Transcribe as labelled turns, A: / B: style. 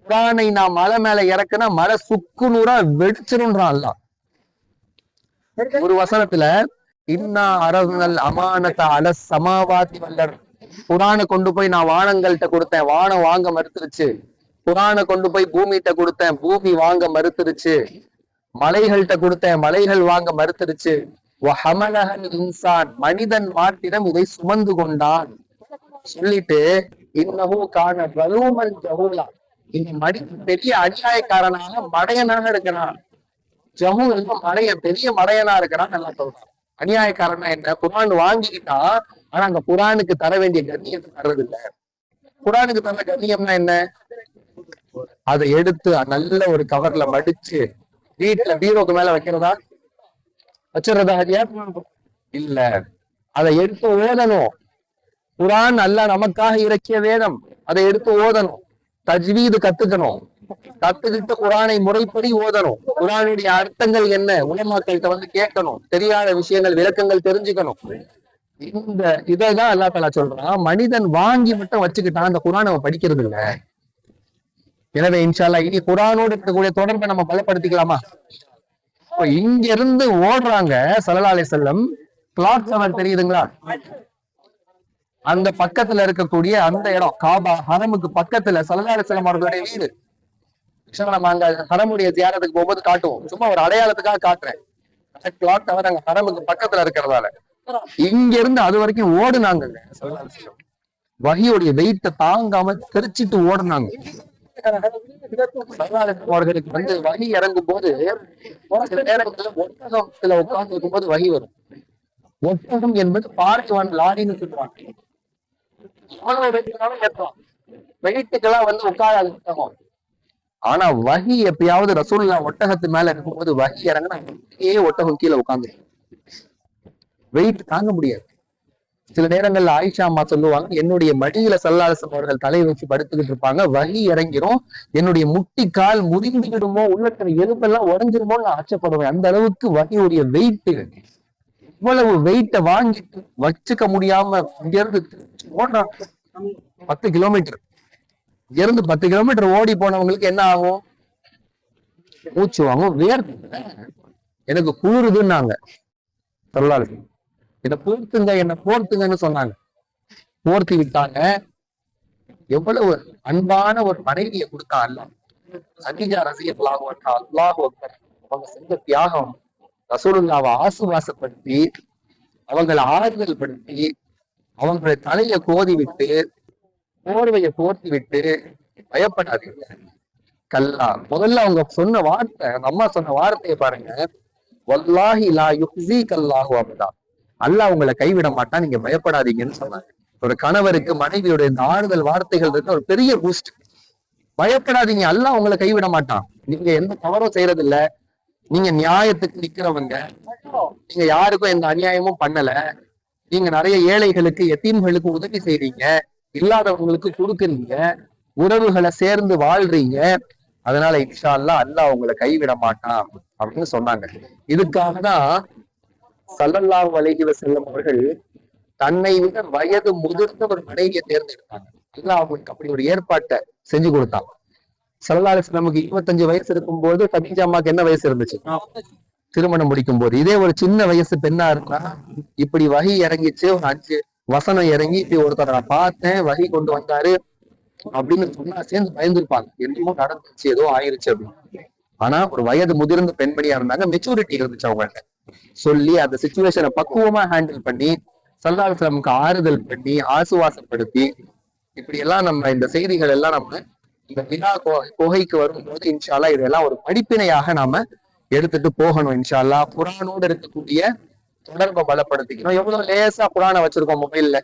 A: குரானை நான் மலை மேல இறக்குனா மலை சுக்கு நூறா வெடிச்சிருன்றான் அல்லாஹ். ஒரு வசனத்துல இன்னா அரசுனல் அமானத அல சமாவாதி வல்லர், குரானை கொண்டு போய் நான் வானங்கள்கிட்ட கொடுத்தேன், வானம் வாங்க மறுத்துருச்சு. குரானை கொண்டு போய் பூமிகிட்ட கொடுத்தேன், பூமி வாங்க மறுத்துருச்சு. மலைகள்கிட்ட கொடுத்தேன், மலைகள் வாங்க மறுத்துருச்சு. இன்சான், மனிதன் மாத்திரம் இதை சுமந்து கொண்டான் சொல்லிட்டு இன்னமும் காண ரலூமன் ஜஹூலா, இந்த மனிதன் பெரிய அநியாயக்காரனாக மடையனாக இருக்கிறான். ஜஹூல் மடைய பெரிய மடையனா இருக்கிறான் நல்லா சொல்றான். அநியாயக்காரனா என்ன? குரான் வாங்கிக்கிட்டா, ஆனா அங்க குரானுக்கு தர வேண்டிய கண்ணியத்தை தர்றது இல்ல. குரானுக்கு தர கண்ணியம்னா என்ன? அதை எடுத்து நல்ல ஒரு கவர்ல மடிச்சு வீட்டுல பீரோக்கு மேல வைக்கிறதா, வச்சுறதா? இல்ல, அதை எடுத்து ஓதணும். குரான் அல்லாஹ் நமக்காக இறக்கிய வேதம், அதை எடுத்து ஓதணும். தஜ்வீது கத்துக்கணும், கத்துக்கிட்டு குரானை முறைப்படி ஓதணும். குரானுடைய அர்த்தங்கள் என்ன உலமாக்கள்கிட்ட வந்து கேட்கணும். தெரியாத விஷயங்கள் விளக்கங்கள் தெரிஞ்சுக்கணும். இந்த இதைதான் அல்லாஹ் தஆலா சொல்றான். மனிதன் வாங்கி மட்டும் வச்சுக்கிட்டான், அந்த குரான் அவன் படிக்கிறது இல்ல. எனவே இன்ஷா அல்லாஹ் இனி குரானோடு இருக்கக்கூடிய தொடர்பை நம்ம பலப்படுத்திக்கலாமா? இங்க இருந்து ஓடுறாங்க ஸல்லல்லாஹு அலைஹி வஸல்லம், கிளாக் டவர் தெரியுதுங்களா? அந்த பக்கத்துல இருக்கக்கூடிய அந்த இடம் காபா ஹரமுக்கு பக்கத்துல ஸல்லல்லாஹு அலைஹி வஸல்லம் அவர்களுடைய வீடு. நம்ம அங்க ஹரமுடைய தியானத்துக்கு போகும்போது காட்டுவோம், சும்மா ஒரு அடையாளத்துக்காக காட்டுறேன். கிளாக் டவர் அங்க ஹரமுக்கு பக்கத்துல இருக்கிறதால இங்க இருந்து அது வரைக்கும் ஓடுனாங்க. வஹியோடைய வெயிட்ட தாங்காம தெரிச்சிட்டு ஓடுனாங்க. அவர்களுக்கு வந்து வகி இறங்கும் போது சில நேரங்கள்ல ஒட்டகத்துல உட்கார்ந்து இருக்கும் போது வகி வரும். ஒட்டகம் என்பது பார்க்குவான் லாரின்னு சொல்லுவாங்க. வெயிட்டுக்கெல்லாம் வந்து உட்காராது ஒட்டகம். ஆனா வகி எப்பயாவது ரசூலுல்லாஹ் ஒட்டகத்து மேல இருக்கும்போது வகி இறங்கினா ஒட்டகம் கீழே உட்கார்ந்து வெயிட் தாங்க முடியாது. சில நேரங்கள்ல ஆயிஷா அம்மா சொல்லுவாங்க, என்னுடைய மடியில ஸல்லல்லாஹு அலைஹி வஸல்லம் அவர்கள் தலை வச்சு படுத்துக்கிட்டு இருப்பாங்க, வகி இறங்கிரும், என்னுடைய முட்டி கால் முறிந்துவிடுமோ, உள்ளத்துல எலும்பெல்லாம் உடஞ்சிருமோ நான் ஆச்சப்படுவேன். அந்த அளவுக்கு வகியுடைய வெயிட். இவ்வளவு வெயிட்ட வாங்கிட்டு வச்சுக்க முடியாம இங்க இருந்து ஓடுறான் 10 கிலோமீட்டர். இங்க இருந்து 10 கிலோமீட்டர் ஓடி போனவங்களுக்கு என்ன ஆகும்? மூச்சு வாங்கும், வேர்த்து, எனக்கு குளிருதுன்னாங்க ஸல்லல்லாஹு அலைஹி வஸல்லம். என்ன போர்த்துங்க, என்ன போர்த்துங்கன்னு சொன்னாங்க. போர்த்தி விட்டாங்க. எவ்வளவு அன்பான ஒரு மனைவியை கொடுத்தா அல்லாஹ். கதீஜா ரலியல்லாஹு அன்ஹா, அல்லாஹு அக்பர், அவங்க செஞ்ச தியாகம். ரசூலுல்லாஹ்வை ஆசுவாசப்படுத்தி, அவங்களை ஆறுதல் படுத்தி, அவங்களுடைய தலையை கோதி விட்டு, போர்வையை போர்த்தி விட்டு, பயப்படாதீங்க கல்லா. முதல்ல அவங்க சொன்ன வார்த்தை, அம்மா சொன்ன வார்த்தையை பாருங்க, வல்லாஹி லா யுஹ்ஸீக அல்லாஹு அபதா, அல்லாஹ் உங்களை கைவிட மாட்டான், நீங்க பயப்படாதீங்கன்னு சொன்னாங்க. ஒரு கணவருக்கு மனைவியோட இந்த ஆறுதல் வார்த்தைகள் இருக்கு ஒரு பெரிய பூஸ்ட். பயப்படாதீங்க, அல்லாஹ் உங்களை கைவிட மாட்டான். நீங்க எந்த தவறும் செய்யறது இல்ல, நீங்க நியாயத்துக்கு நிக்கிறவங்க, நீங்க யாருக்கும் எந்த அநியாயமும் பண்ணல, நீங்க நிறைய ஏழைகளுக்கு எத்தீம்களுக்கு உதவி செய்றீங்க, இல்லாதவங்களுக்கு கொடுக்குறீங்க, உறவுகளை சேர்ந்து வாழ்றீங்க, அதனால இன்ஷா அல்லாஹ் அல்லாஹ் உங்களை கைவிட மாட்டான் அப்படின்னு சொன்னாங்க. இதுக்காக தான் ஸல்லல்லாஹு அலைஹி வஸல்லம் அவர்கள் தன்னை விட வயது முதிர்ந்த ஒரு மனைவியை தேர்ந்தெடுத்தாங்க. அல்லாஹ் அவங்களுக்கு அப்படி ஒரு ஏற்பாட்டை செஞ்சு கொடுத்தாங்க. ஸல்லல்லாஹு அலைஹி வஸல்லமுக்கு 25 வயசு இருக்கும் போது கதீஜா அம்மாக்கு என்ன வயசு இருந்துச்சு? திருமணம் முடிக்கும் போது. இதே ஒரு சின்ன வயசு பெண்ணா இருந்தா இப்படி வகி இறங்கிச்சு, ஒரு 5 வசனம் இறங்கி இப்படி ஒருத்தர் நான் பார்த்தேன், வகி கொண்டு வந்தாரு அப்படின்னு சொன்னா சேர்ந்து பயந்துருப்பாங்க, என்னமோ நடந்துச்சு, ஏதோ ஆயிருச்சு அப்படின்னு. ஆனா ஒரு வயது முதிர்ந்த பெண்மணியா இருந்தாங்க, மெச்சூரிட்டி இருந்துச்சு அவங்கள்ட்ட. சொல்லி அந்த சிச்சுவேஷனை பக்குவமா ஹேண்டில் பண்ணி ஸல்லல்லாஹு அலைஹி வஸல்லமுக்கு ஆறுதல் பண்ணி ஆசுவாசப்படுத்தி, இப்படி எல்லாம் நம்ம இந்த செய்திகள் எல்லாம் நம்ம இந்த வினா குகைக்கு வரும்போது இன்ஷா அல்லாஹ் இதெல்லாம் ஒரு படிப்பினையாக நாம எடுத்துட்டு போகணும். இன்ஷா அல்லாஹ் குர்ஆனோடு இருக்கக்கூடிய தொடர்பை பலப்படுத்திக்கணும். எவ்வளவு லேசா குர்ஆனை வச்சிருக்கோம் மொபைல்ல.